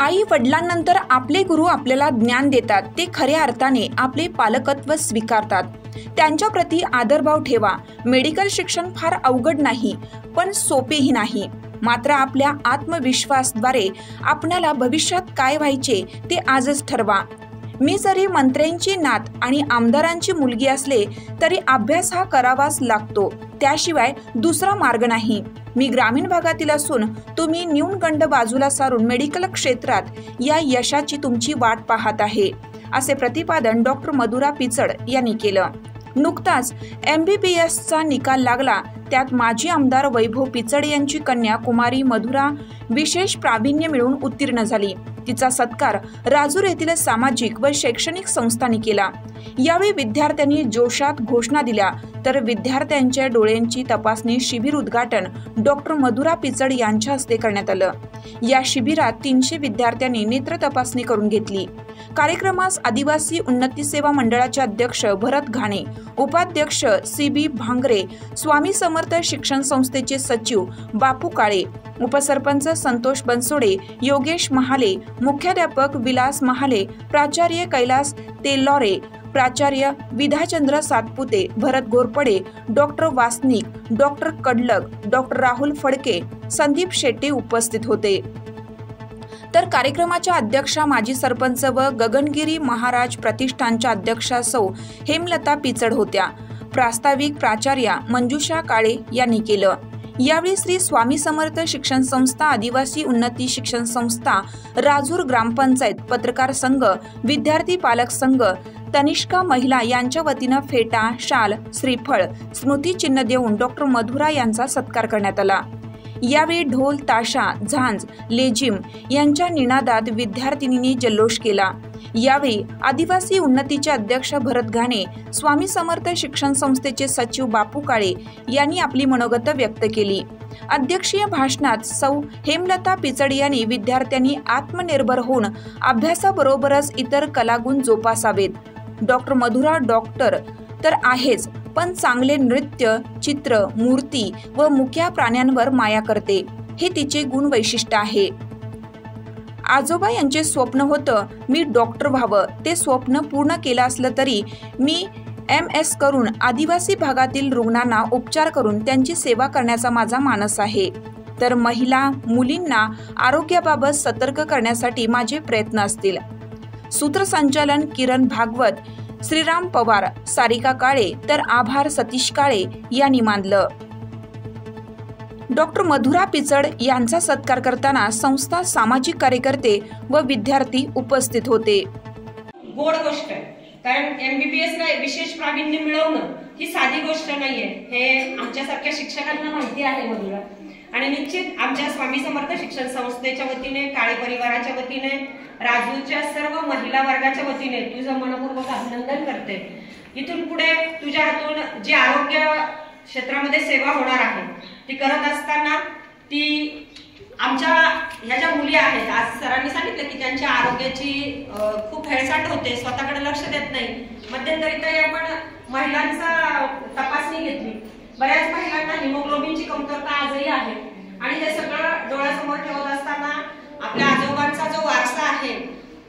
आई वडिलांनंतर आपले गुरु आपल्याला ज्ञान देतात, ते खऱ्या अर्थाने आपले पालकत्व स्वीकारतात। त्यांच्या प्रती आदरभाव ठेवा। मेडिकल शिक्षण फार अवघड नाही, पण सोपेही नाही। मात्र आपल्या आत्मविश्वासाद्वारे आपल्याला भविष्यात काय व्हायचे ते आजच ठरवा। मी जरी मंत्र्यांची नात आणि आमदारांची मुलगी असले तरी अभ्यास हा करावाच लागतो, त्याशिवाय दुसरा मार्ग नाही। मी ग्रामीण भागातील असून तुम्ही न्यूनगंड बाजूला सारून मेडिकल क्षेत्रात या यशाची तुमची वाट पाहत आहे, असे प्रतिपादन डॉक्टर मधुरा पिचड यांनी केलं। नुकताच MBBSचा निकाल लागला, त्यात माजी आमदार वैभव पिचड यांची कन्या कुमारी मधुरा विशेष प्रावीण्य मिळवून उत्तीर्ण झाली। तिचा सत्कार राजूर येथील सामाजिक व शैक्षणिक संस्थांनी केला। यावेळी विद्यार्थ्यांनी जोशात घोषणा दिल्या, तर विद्यार्थ्यांच्या डोळ्यांची तपासणी शिबिर उद्घाटन डॉक्टर मधुरा पिचड यांच्या हस्ते करण्यात आलं। या शिबिरात 300 विद्यार्थ्यांनी नेत्र तपासणी करून घेतली। कार्यक्रमास आदिवासी उन्नती सेवा मंडळाचे अध्यक्ष भरत घाणे, उपाध्यक्ष CB भांगरे, स्वामी समर्थ शिक्षण संस्थेचे सचिव बापू काळे, उपसरपंच संतोष बनसोडे, योगेश महाले, मुख्याध्यापक विलास महाले, प्राचार्य कैलास तेलौरे, प्राचार्य Vidhachandra Satpute, Bharat Ghorpade, doctor Wasnik, doctor Kadlag, doctor Rahul Phadke, Sandeep Shette उपस्थित होते। तर कार्यक्रमाच्या अध्यक्षा माजी सरपंच व गगनगिरी महाराज प्रतिष्ठानच्या अध्यक्षा सौ हेमलता पिचड होत्या। प्रास्ताविक प्राचार्या मंजुषा काळे यांनी केलं। यावेळी श्री स्वामी समर्थ शिक्षण संस्था, आदिवासी उन्नती शिक्षण संस्था, राजूर ग्रामपंचायत, पत्रकार संघ, विद्यार्थी पालक संघ, तनिष्का महिला यांच्या वतीनं फेटा, शाल, श्रीफळ, स्मृती चिन्ह देऊन डॉक्टर मधुरा यांचा सत्कार करण्यात आला। यावेळी ढोल, ताशा, झांज, लेझिम यांच्या निनादात विद्यार्थिनींनी जल्लोष केला। यावेळी आदिवासी उन्नतीचे अध्यक्ष भरत घाणे, स्वामी समर्थ शिक्षण संस्थेचे सचिव बापू काळे यांनी आपली मनोगत व्यक्त केली। अध्यक्षीय भाषणात सौ हेमलता पिचड यांनी विद्यार्थ्यांनी आत्मनिर्भर होऊन अभ्यासाबरोबरच इतर कलागुण जोपासावेत। डॉक्टर मधुरा डॉक्टर तर आहेच, पण चांगले नृत्य, चित्र, मूर्ती व मुक्या प्राण्यांवर माया करते, हे तिचे गुण वैशिष्ट्य आहे। आजोबा यांचे स्वप्न होतं मी डॉक्टर व्हावं, ते स्वप्न पूर्ण केलं असलं तरी मी MS करून आदिवासी भागातील रुग्णांना उपचार करून त्यांची सेवा करण्याचा माझा मानस आहे। तर महिला मुलींना आरोग्याबाबत सतर्क करण्यासाठी माझे प्रयत्न असतील। सूत्रसंचालन किरण भागवत, श्रीराम पवार, सारिका काळे, तर आभार सतीश काळे यांनी मानलं। डॉक्टर मधुरा पिचड यांचा सत्कार करताना संस्था, सामाजिक कार्यकर्ते व विद्यार्थी उपस्थित होते। गोड गोष्ट आहे, कारण MBBS ला विशेष प्रावीण्य मिळवणं ही साधी गोष्ट नाहीये, हे आमच्यासारख्या शिक्षकांना माहिती आहे मधुरा। आणि निश्चित आमच्या स्वामी समर्थ शिक्षण संस्थेच्या वतीने, काळे परिवाराच्या वतीने, राजूरच्या सर्व महिला वर्गाच्या वतीने तुझं मनपूर्वक अभिनंदन करते। इथून पुढे तुझ्या हातून जी आरोग्य क्षेत्रामध्ये सेवा होणार आहे ती करत असताना ती आमच्या ह्या ज्या मुली आहेत, आज सरांनी सांगितलं की त्यांच्या आरोग्याची खूप हेळसांड होते, स्वतःकडे लक्ष देत नाही। मध्यंतरी आपण महिलांचा तपासणी घेतली, बऱ्याच महिलांना हिमोग्लोबिनची कमतरता आजही आहे। आणि हे सगळं डोळ्यासमोर ठेवत असताना आपल्या आजोबांचा जो वारसा आहे,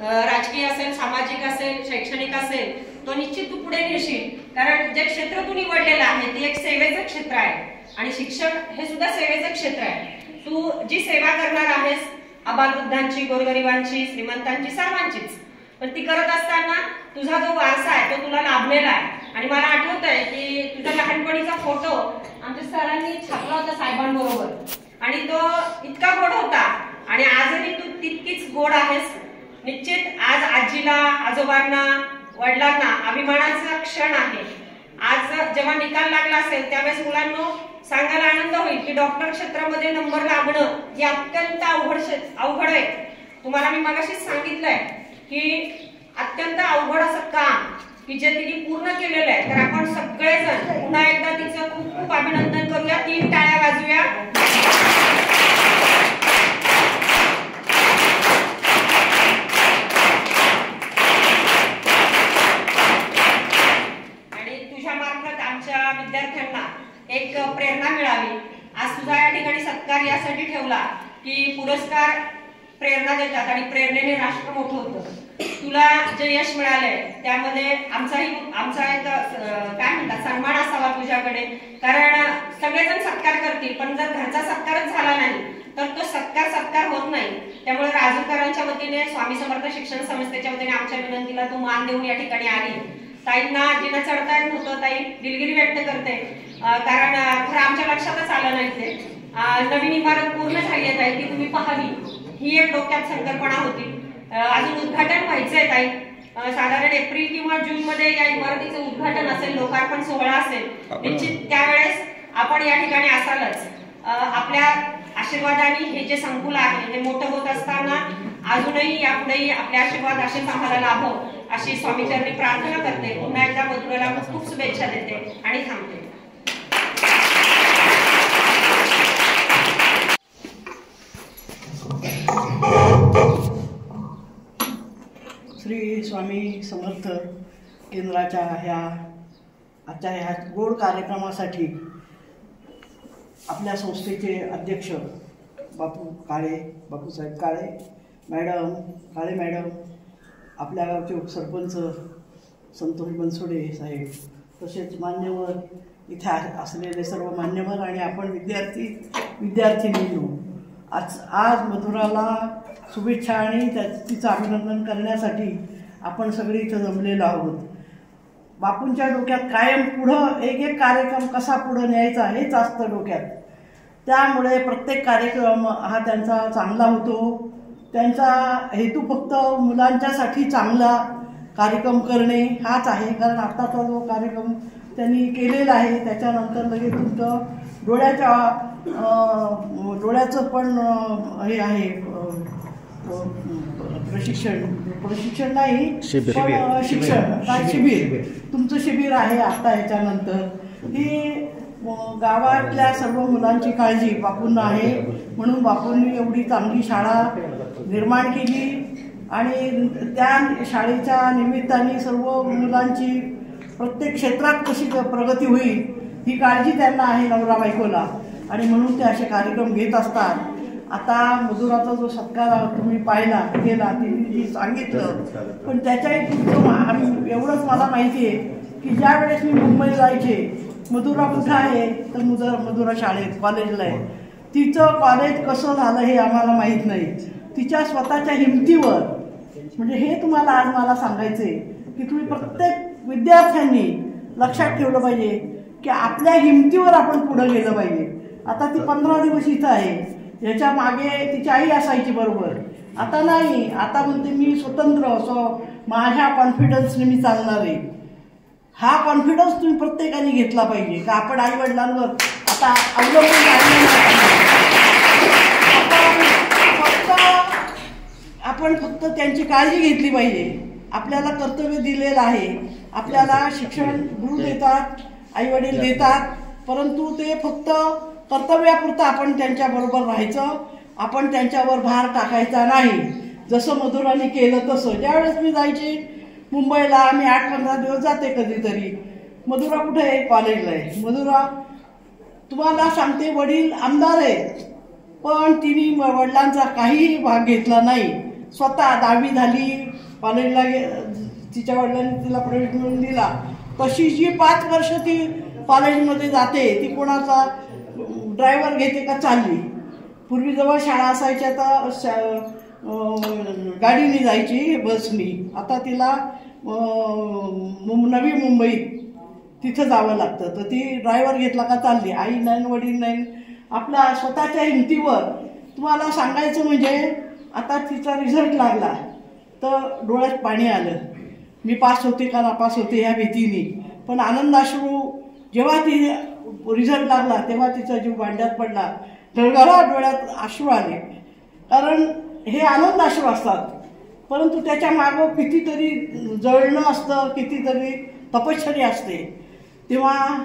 राजकीय असेल, सामाजिक असेल, शैक्षणिक असेल, तो निश्चित तू पुढे नेशील, कारण जे क्षेत्र तू निवडलेलं आहे ते एक सेवेचं क्षेत्र आहे आणि शिक्षण हे सुद्धा सेवेचं क्षेत्र आहे। तू जी सेवा करणार आहेस, अबालवृद्धांची, गोरगरिबांची, श्रीमंतांची, सर्वांचीच, पण ती करत असताना तुझा जो वारसा आहे तो तुला लाभलेला आहे। आणि मला आठवत आहे की तुझा लहानपणीचा फोटो आमच्या सरांनी छापला होता साहेबांबरोबर, आणि तो इतका गोड होता आणि आजही तू तितकीच गोड आहेस। निश्चित आज आजीला, आजोबांना, वडिलांना अभिमानाचा क्षण आहे। आज जेव्हा निकाल लागला असेल त्यावेळेस मुलांना सांगायला आनंद होईल की डॉक्टर क्षेत्रामध्ये नंबर लागणं हे अत्यंत अवघड आहे। तुम्हाला मी मगाशीच सांगितलंय की अत्यंत अवघड असं काम की जे तिने पूर्ण केलेलं आहे। तर आपण सगळेजण पुन्हा एकदा तिचं खूप खूप अभिनंदन करूया, 3 टाळ्या वाजवूया। आणि तुझ्या मार्फत आमच्या विद्यार्थ्यांना एक प्रेरणा मिळावी। आज तुझा या ठिकाणी सत्कार यासाठी ठेवला की पुरस्कार प्रेरणा प्रेरणा देतात आणि प्रेरणेने राष्ट्र मोठं होतं. तुला जे यश मिळालंय त्यामध्ये आमचा एक काय म्हणतात सन्मान असावा तुझ्याकडे, कारण सगळेजण सत्कार करतील पण जर घरचा सत्कारच झाला नाही तर तो सत्कार होत नाही. त्यामुळे राजूरकरांच्या वतीने स्वामी समर्थ शिक्षण संस्थेच्या वतीने आमच्या विनंतीला तू मान देऊन या ठिकाणी आली. ताईंना जिना चढता येत नव्हतं, ताई दिलगिरी व्यक्त करते कारण खरं आमच्या लक्षातच आलं नाही ते. नवीन इमारत पूर्ण झाली आहे ताई, ती तुम्ही पाहावी ही एक डोक्यात संकल्पना होती. अजून उद्घाटन व्हायचंय ताई, साधारण एप्रिल किंवा जून मध्ये या इमारतीचं उद्घाटन असेल, लोकार्पण सोहळा असेल. निश्चित त्यावेळेस आपण या ठिकाणी असालच. आपल्या आशीर्वादाने हे जे संकुल आहे हे मोठं होत असताना अजूनही यापुढेही आपले आशीर्वाद असेच आम्हाला लाभो अशी स्वामीचरणी प्रार्थना करते. पुन्हा एकदा मधुराला खूप शुभेच्छा देते आणि थांबते. श्री स्वामी समर्थ केंद्राच्या आजच्या ह्या गोड कार्यक्रमासाठी आपल्या संस्थेचे अध्यक्ष बापूसाहेब काळे मॅडम, आपल्या गावचे उपसरपंच संतोष बनसोडे साहेब, तसेच मान्यवर इथे असलेले सर्व मान्यवर आणि आपण विद्यार्थिनींनो, आज मधुराला शुभेच्छा आणि तिचं अभिनंदन करण्यासाठी आपण सगळे इथं जमलेलो आहोत. बापूंच्या डोक्यात कायम पुढं एक कार्यक्रम कसा पुढं न्यायचा हेच असतं डोक्यात. त्यामुळे प्रत्येक कार्यक्रम हा त्यांचा चांगला होतो. त्यांचा हेतू फक्त मुलांच्यासाठी चांगला कार्यक्रम करणे हाच आहे. कारण आत्ताचा जो कार्यक्रम त्यांनी केलेला आहे त्याच्यानंतर लगेच तुमचं डोळ्याचं पण हे आहे प्रशिक्षण नाही पण शिबिर तुमचं शिबिर आहे आता. ह्याच्यानंतर ही गावातल्या सर्व मुलांची काळजी बापूंना आहे, म्हणून बापूंनी एवढी चांगली शाळा निर्माण केली आणि त्या शाळेच्या निमित्ताने सर्व मुलांची प्रत्येक क्षेत्रात कशी प्रगती होईल ही काळजी त्यांना आहे नवरा बायकोला, आणि म्हणून ते असे कार्यक्रम घेत असतात. आता मधुराचा जो सत्कार तुम्ही पाहिला गेला तिने सांगितलं, पण त्याच्याही तुमचं एवढंच मला माहिती आहे की ज्या वेळेस मी मुंबईला जायचे मधुरा कुठं आहे तर मधुरा शाळेत कॉलेजला आहे. तिचं कॉलेज कसं झालं हे आम्हाला माहीत नाही. तिच्या स्वतःच्या हिमतीवर, म्हणजे हे तुम्हाला आज मला सांगायचं आहे की तुम्ही प्रत्येक विद्यार्थ्यांनी लक्षात ठेवलं पाहिजे की आपल्या हिमतीवर आपण पुढं गेलं पाहिजे. आता ती 15 दिवस इथं आहे, याच्या मागे तिची आई असायची बरोबर, आता नाही. आता म्हणते मी स्वतंत्र माझ्या कॉन्फिडन्सने मी चालणार आहे. हा कॉन्फिडन्स तुम्ही प्रत्येकाने घेतला पाहिजे का आपण आई वडिलांवर आता अवलंबून आपण फक्त त्यांची काळजी घेतली पाहिजे. आपल्याला कर्तव्य दिलेलं आहे, आपल्याला शिक्षण गुरु देतात, आई वडील देतात, परंतु ते फक्त कर्तव्यापुरतं आपण त्यांच्याबरोबर राहायचं, आपण त्यांच्यावर भार टाकायचा नाही. जसं मधुराने केलं तसं. ज्यावेळेस मी जायची मुंबईला, आम्ही 8-15 दिवस जाते कधीतरी. मधुरा कुठे आहे? कॉलेजला आहे. मधुरा तुम्हाला सांगते वडील आमदार आहेत, पण तिने वडिलांचा काहीही भाग घेतला नाही. स्वतः 10वी झाली, कॉलेजला तिच्या वडिलांनी तिला प्रवेश मिळवून दिला. तशी जी 5 वर्ष ती कॉलेजमध्ये जाते, ती कोणाचा ड्रायव्हर घेते का चालली. पूर्वी जवळ शाळा असायच्या तर गाडीने जायची, बसनी. आता तिला नवी मुंबईत तिथं जावं लागतं, तर ती ड्रायव्हर घेतला का चालली. आई नाही, वडील नाही. आपल्या स्वतःच्या हिमतीवर तुम्हाला सांगायचं म्हणजे आता तिचा रिझल्ट लागला तर डोळ्यात पाणी आलं. मी पास होते का नापास होते ह्या भीतीने, पण आनंदाश्रू जेव्हा ती रिझल्ट लागला तेव्हा तिचा जीव भांड्यात पडला, गळगळा डोळ्यात अश्रू आले. कारण हे आनंदाश्रू असतात, परंतु त्याच्या मागं कितीतरी जळणं असतं, कितीतरी तपश्चर्या असते. तेव्हा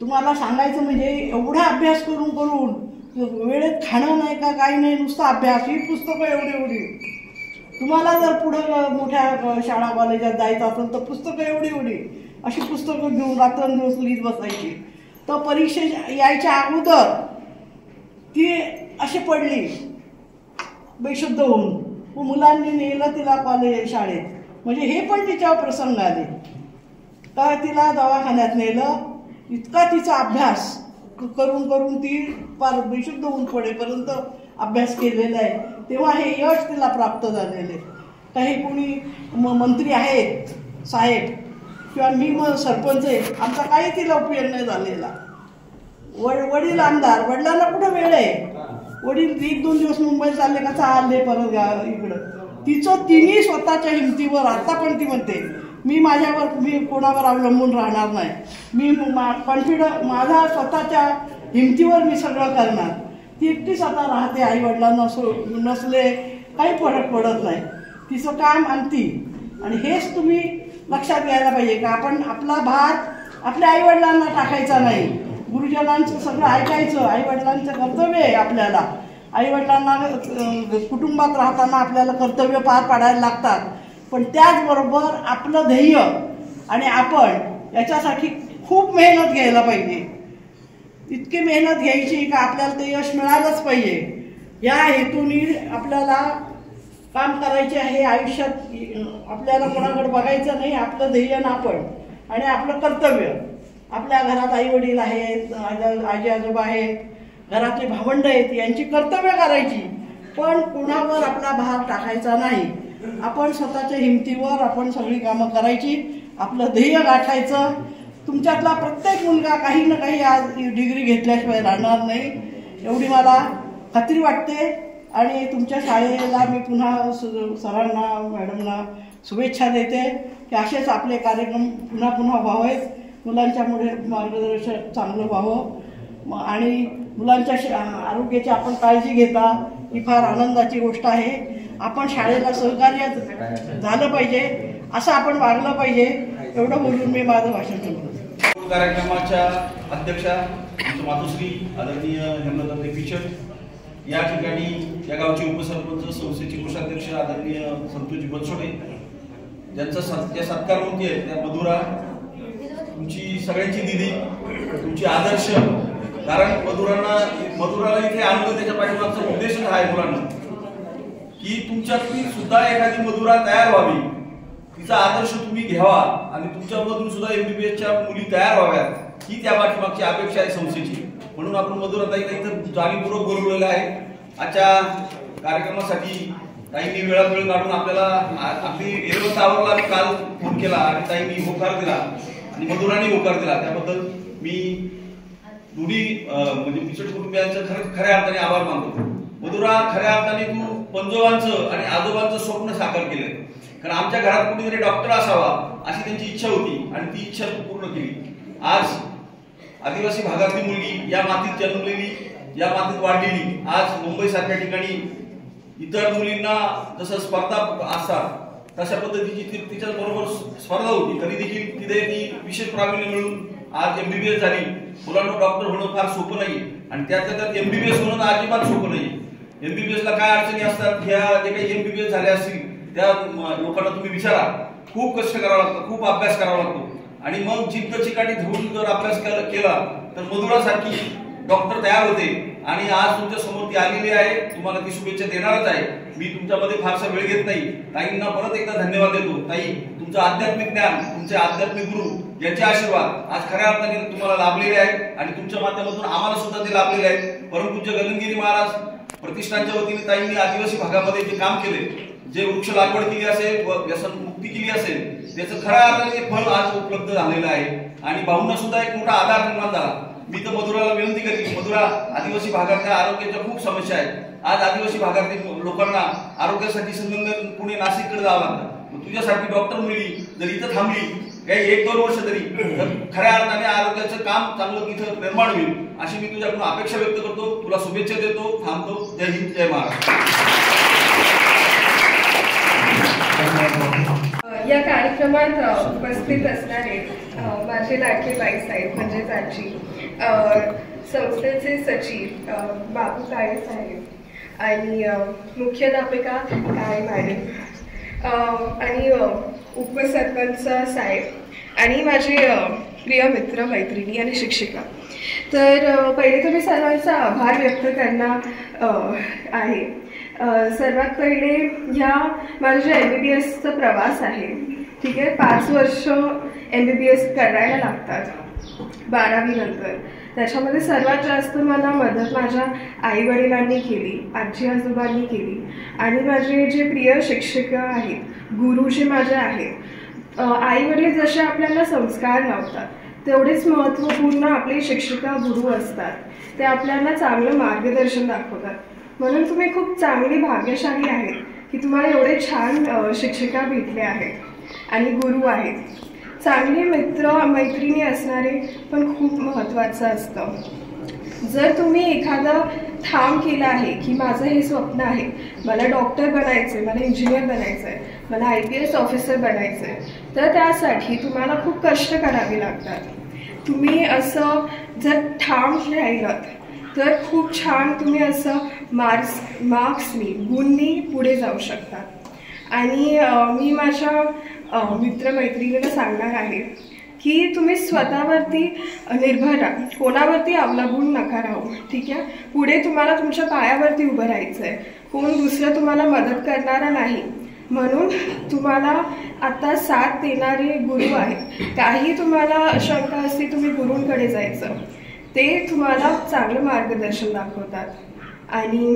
तुम्हाला सांगायचं म्हणजे एवढा अभ्यास करून वेळेत खाणं नाही का काही नाही, नुसता अभ्यास. ही पुस्तकं एवढी तुम्हाला जर पुढं मोठ्या शाळा कॉलेजात जायचं असेल तर पुस्तकं एवढी अशी पुस्तकं घेऊन रात्रंदिवस लिहित बसायची. तर परीक्षा यायच्या अगोदर ती अशी पडली, बेशुद्ध होऊन, मग मुलांनी नेलं तिला शाळेत. म्हणजे हे पण तिच्यावर प्रसंग आले. तर तिला दवाखान्यात नेलं. इतका तिचा अभ्यास करून करून ती फार बेशुद्ध होऊन पडेपर्यंत अभ्यास केलेला आहे. तेव्हा हे यश तिला प्राप्त झालेले. काही कोणी मंत्री आहेत साहेब किंवा मी मग सरपंच आहे, आमचा काही तिला उपयोग नाही झालेला. वडील आमदार, वडिलांना कुठं वेळ आहे? वडील 1-2 दिवस मुंबईत चालले का चालले परत इकडं. तिचं तिन्ही स्वतःच्या हिमतीवर, आता पण ती म्हणते मी कोणावर अवलंबून राहणार नाही, मी कॉन्फिडन्स माझा स्वतःच्या हिमतीवर मी सगळं करणार. ती एकटीच आता राहते. आई वडिलांना नसले काही फरक पडत नाही. तिचं काम आणि ती. आणि हेच तुम्ही लक्षात घ्यायला पाहिजे का आपण आपला भार आपल्या आईवडिलांना टाकायचा नाही. गुरुजनांचं सगळं ऐकायचं. आईवडिलांचं कर्तव्य आहे आपल्याला. आईवडिलांना कुटुंबात राहताना आपल्याला कर्तव्य पार पाडायला लागतात. पण त्याचबरोबर आपलं ध्येय आणि आपण याच्यासाठी खूप मेहनत घ्यायला पाहिजे. इतकी मेहनत घ्यायची का आपल्याला ते यश मिळालंच पाहिजे. या हेतूने आपल्याला काम करायचे आहे. आयुष्यात आपल्याला कोणाकडे बघायचं नाही. आपलं ध्येय ना आपण आणि आपलं कर्तव्य. आपल्या घरात आई वडील आहेत, आजी आजोबा आहेत, घरातले भावंड आहेत, यांची कर्तव्य करायची. पण कुणावर आपला भार टाकायचा नाही. आपण स्वतःच्या हिमतीवर आपण सगळी कामं करायची. आपलं ध्येय गाठायचं. तुमच्यातला प्रत्येक मुलगा काही ना काही आज डिग्री घेतल्याशिवाय राहणार नाही, एवढी मला खात्री वाटते. आणि तुमच्या शाळेला मी पुन्हा सरांना मॅडमना शुभेच्छा देते की असेच आपले कार्यक्रम पुन्हा पुन्हा व्हावेत. मुलांच्यामुळे मार्गदर्शन चांगलं व्हावं आणि मुलांच्या आरोग्याची आपण काळजी घेता ही फार आनंदाची गोष्ट आहे. आपण शाळेला सहकार्य झालं पाहिजे, असं आपण वागलं पाहिजे. एवढं बोलून मी माझं भाषण संपवतो. कार्यक्रमाच्या अध्यक्षा मातोश्री आदरणीय हेमलता पिचड, या ठिकाणी या गावचे उपसरपंच, संस्थेचे कोषाध्यक्ष आदरणीय संतोषजी बनसोडे, ज्यांचा सत्कार होते त्या मधुरा, तुमची सगळ्यांची दिदी, तुमची आदर्श. कारण मधुराला इथे आणलं त्याच्या पाठीमागचा उद्देशच आहे मुलांना की तुमच्यातली सुद्धा एखादी मधुरा तयार व्हावी, तिचा आदर्श तुम्ही घ्यावा आणि तुमच्यामधून सुद्धा MBBSच्या मुली तयार व्हाव्यात, ही त्या पाठीमागची अपेक्षा आहे संस्थेची. म्हणून आपण मधुराताई इथं जाणीवपूर्वक बोलवलेलं आहे. आजच्या कार्यक्रमासाठी ताईंनी वेळ काढून आपल्याला आपली एरवतावरला काल फोन केला आणि ताईंनी होकार दिला आणि मधुराने होकार दिला. त्याबद्दल मी दोन्ही म्हणजे पिचड कुटुंबियांचं खऱ्या अर्थाने आभार मानतो. मधुरा, खऱ्या अर्थाने तू पंजोबांचं आणि आजोबांचं स्वप्न साकार केलंय. कारण आमच्या घरात कुठेतरी डॉक्टर असावा अशी त्यांची इच्छा होती आणि ती इच्छा तू पूर्ण केली. आज आदिवासी भागातली मुलगी, या मातीत जन्मलेली, या मातीत वाढलेली, आज मुंबईसारख्या ठिकाणी इतर मुलींना जसं स्पर्धा असतात तशा पद्धतीची तिच्या बरोबर स्पर्धा होती, तरी देखील तिथे ती विशेष प्रावीण्य मिळून आज MBBS झाली. मुलांना डॉक्टर होणं फार सोपं नाही आणि त्यातल्या त्यात MBBS होणं अजिबात सोपं नाही. MBBSला काय अडचणी असतात, ह्या जे काही MBBS झाल्या असतील त्या लोकांना तुम्ही विचारा. खूप कष्ट करावं लागतं, खूप अभ्यास करावा लागतो आणि मग जिद्द चिकाटी धरून जर अभ्यास केला तर मधुरासारखी डॉक्टर तयार होते. आणि आज तुमच्या समोर ती आलेली आहे. तुम्हाला ती शुभेच्छा देणारच आहे. मी तुमच्यामध्ये फारसा वेळ घेत नाही. ताईंना परत एकदा धन्यवाद देतो. ताई, तुमचं आध्यात्मिक ज्ञान, तुमचे आध्यात्मिक गुरु यांचे आशीर्वाद आज खऱ्या अर्थाने तुम्हाला लाभलेले आहेत आणि तुमच्या माध्यमातून आम्हाला सुद्धा ते लाभलेले आहेत. परमपूज्य गगनगिरी महाराज प्रतिष्ठानच्या वतीने ताईंनी आदिवासी भागामध्ये जे काम केले, जे वृक्ष लागवड केली असेल व व्यसन मुक्ती केली असेल, त्याचं खऱ्या अर्थाने फळ आज उपलब्ध झालेलं आहे आणि भाऊंना सुद्धा एक मोठा आधार निर्माण झाला. मी तर मधुराला विनंती करेन, मधुरा, आदिवासी भागातल्या आरोग्याच्या खूप समस्या आहेत. आज आदिवासी भागातील लोकांना आरोग्यासाठी संगमनेर, पुणे, नाशिककडे जावं लागतं. तुझ्यासारखी डॉक्टर मुलगी जर इथं थांबली काही 1-2 वर्ष तरी, तर खऱ्या अर्थाने आरोग्याचं काम चांगलं इथं निर्माण होईल अशी मी तुझ्याकडून अपेक्षा व्यक्त करतो. तुला शुभेच्छा देतो. थांबतो. जय हिंद, जय महाराष्ट्र. या कार्यक्रमात उपस्थित असणारे माझे लाडके बाईसाहेब म्हणजेच आजी, संस्थेचे सचिव बाबू काळे साहेब आणि मुख्याध्यापिका काळे मॅडम आणि उपसरपंच साहेब आणि माझे प्रिय मित्र मैत्रिणी आणि शिक्षिका. तर पहिले तर मी सर्वांचा आभार व्यक्त करणार आहे. सर्वात पहिले ह्या माझ्या MBBSचा प्रवास आहे, ठीक आहे. 5 वर्ष MBBS करायला लागतात 12वी नंतर. त्याच्यामध्ये सर्वात जास्त मला मदत माझ्या आईवडिलांनी केली, आजी आजोबांनी केली आणि माझे जे प्रिय शिक्षक आहेत, गुरु जे माझे आहेत. आईवडील जसे आपल्याला संस्कार लावतात तेवढेच महत्त्वपूर्ण आपले शिक्षिका गुरु असतात. ते आपल्याला चांगलं मार्गदर्शन दाखवतात. म्हणून तुम्ही खूप चांगली भाग्यशाली आहेत की तुम्हाला एवढे छान शिक्षिका भेटले आहेत आणि गुरु आहेत. चांगले मित्र मैत्रिणी असणारे पण खूप महत्त्वाचं असतं. जर तुम्ही एखादा ठाम केला आहे की माझं हे स्वप्न आहे, मला डॉक्टर बनायचं आहे, मला इंजिनियर बनायचं आहे, मला IPS ऑफिसर बनायचं आहे, तर त्यासाठी तुम्हाला खूप कष्ट करावे लागतात. तुम्ही असं जर ठाम राहिलात तर खूप छान तुम्ही असं मार्क्सनी गुणनी पुढे जाऊ शकता. आणि मी माझ्या मित्रमैत्रिणीला सांगणार आहे की तुम्ही स्वतःवरती निर्भर राहा, कोणावरती अवलंबून नका राहू, ठीक आहे. पुढे तुम्हाला तुमच्या पायावरती उभं राहायचं आहे, कोण दुसरं तुम्हाला मदत करणारा नाही. म्हणून तुम्हाला आता साथ देणारे गुरु आहेत. काही तुम्हाला शंका असते तुम्ही गुरूंकडे जायचं, ते तुम्हाला चांगलं मार्गदर्शन दाखवतात. आणि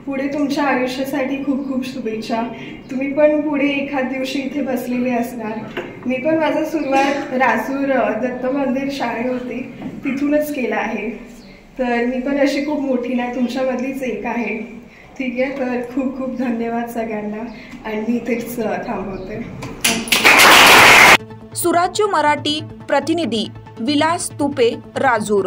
पुढे तुमच्या आयुष्यासाठी खूप खूप शुभेच्छा. तुम्ही पण पुढे एखाद दिवशी इथे बसलेले असणार. मी पण माझं सुरुवात राजूर दत्त मंदिर शाळे होती तिथूनच केलं आहे. तर मी पण अशी खूप मोठी नाही, तुमच्यामधलीच एक आहे, ठीक आहे. तर खूप खूप धन्यवाद सगळ्यांना आणि मी इथेच थांबवते. सुराज्य मराठी प्रतिनिधी विलास तुपे, राजूर.